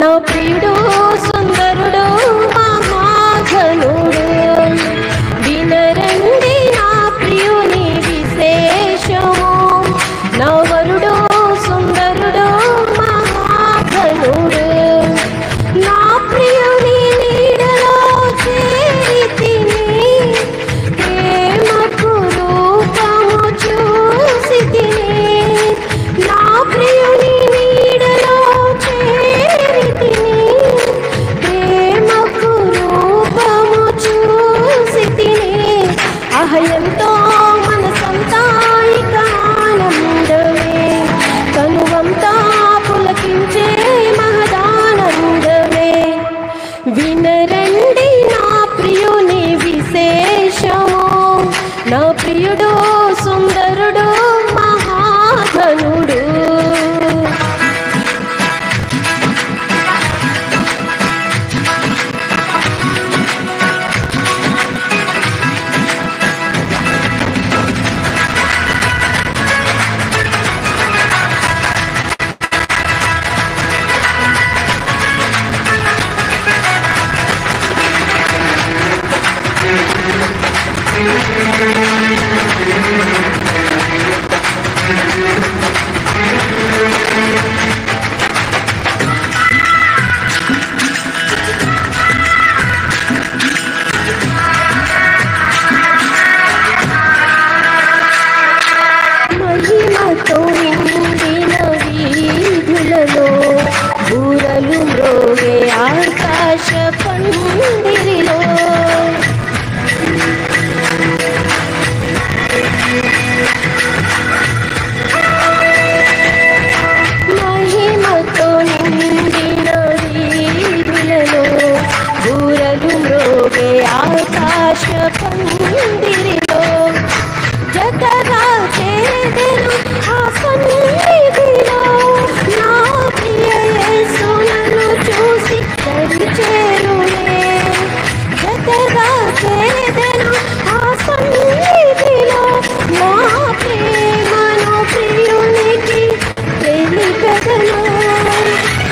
నా ప్రియుడు సుందరుడు మహాఘనుడు. వినరండి నా ప్రియుని విశేషము, నా వరుడు సుందరుడు మహాఘనుడు. నా ప్రియుని నీడలో చేరితిని, ప్రేమకు రూపము చూసితిని. నా ప్రియుని నీడలో చేరితిని, ప్రేమకు రూపము చూసితిని. ఎంతో మనసంతా ఇక ఆనందమే, కనువంతా పులకించే మహదానందమే. వినరండి నా ప్రియుని విశేషము, నా ప్రియుడు సుందరుడు మహాఘనుడు. మహిమతో నిండిన వీధులలో బూరలు మ్రోగే ఆకాశ పందిరిలో, మహిమతో నిండిన వీధులలో బూరలు మ్రోగే ఆకాశ పందిరిలో, జతగా చేరెదను ఆ సన్నిధిలో. నా ప్రియ యేసును చూసి దరిచేరునే, జతగా చేరెదను ఆ సన్నిధిలో. నా ప్రేమను ప్రియునికి తెలిపెదను,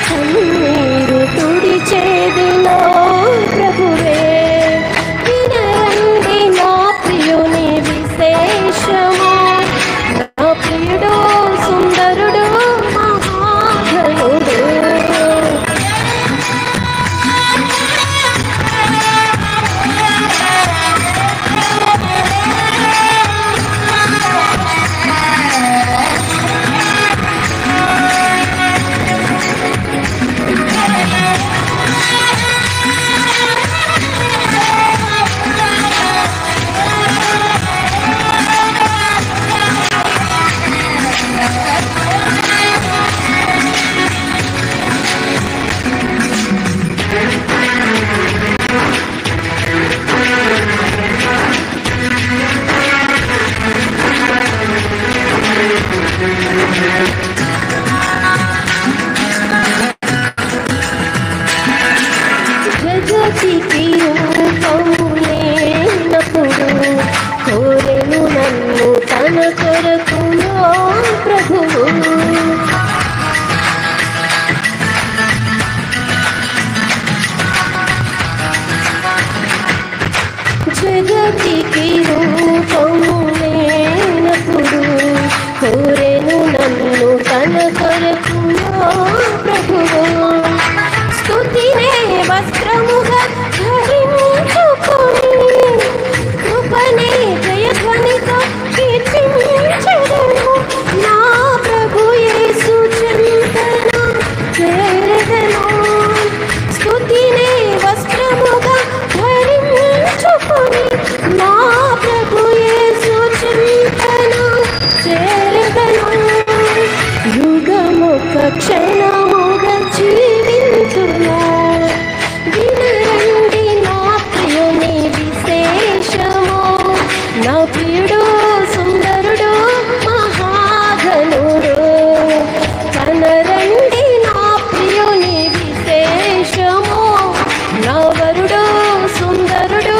కన్నీరు తుడిచేదిలో ప్రభువే. వినరండి నా ప్రియుని విశేషము, నా ప్రియుడు సుందరుడు మహాఘనుడు. జగతికి రూపము లేనప్పుడు కోరెను నన్ను తన కొరకు నా ప్రభువు. జగతికి రూపము లేనప్పుడు కోరెను నన్ను తన కొరకు నా ప్రభువు. స్తుతినే వస్త్రముగా ధరించుకొని, కృపనే జయధ్వనితో కీర్తించెదను. నా ప్రభు యేసు చెంతన చేరెదను, స్తుతినే వస్త్రముగా ధరించుకొని. నా ప్రభు యేసు చెంతన చేరెదను, యుగమొక క్షణముగా జీవింతును. వినరండి నా ప్రియుని విశేషము, నా ప్రియుడు సుందరుడు మహాఘనుడు. కనరండి నా ప్రియుని విశేషము, నా వరుడు సుందరుడు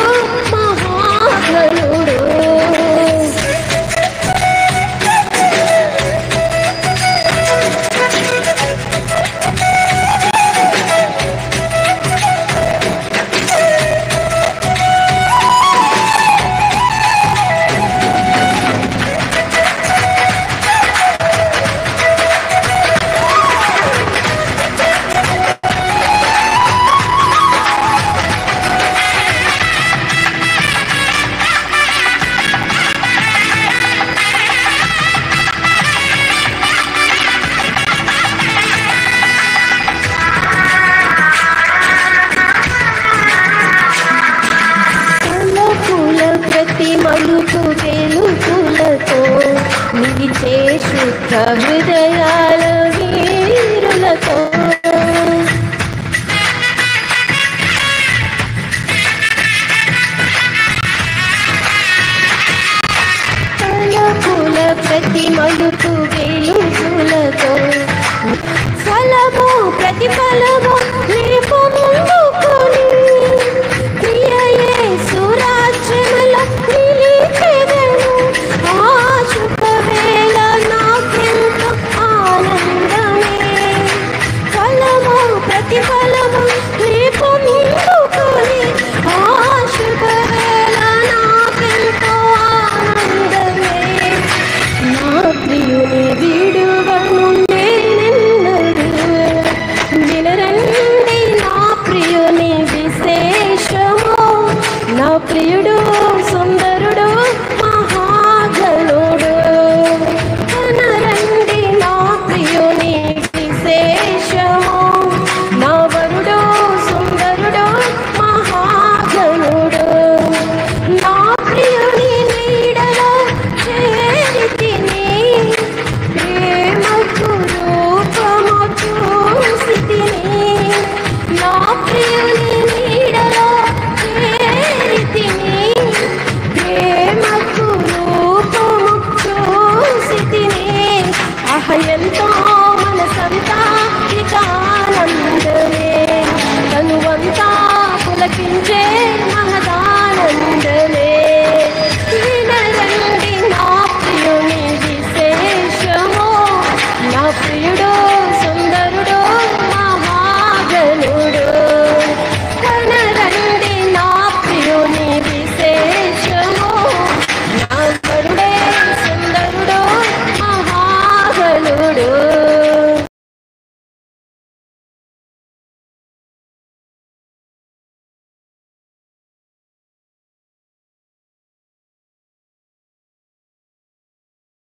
మహాఘనుడు. మలుపు వెలుగులతో నిలిచే శుద్ధ హృదయాల వీరులతో తలపుల ప్రతి మలుపు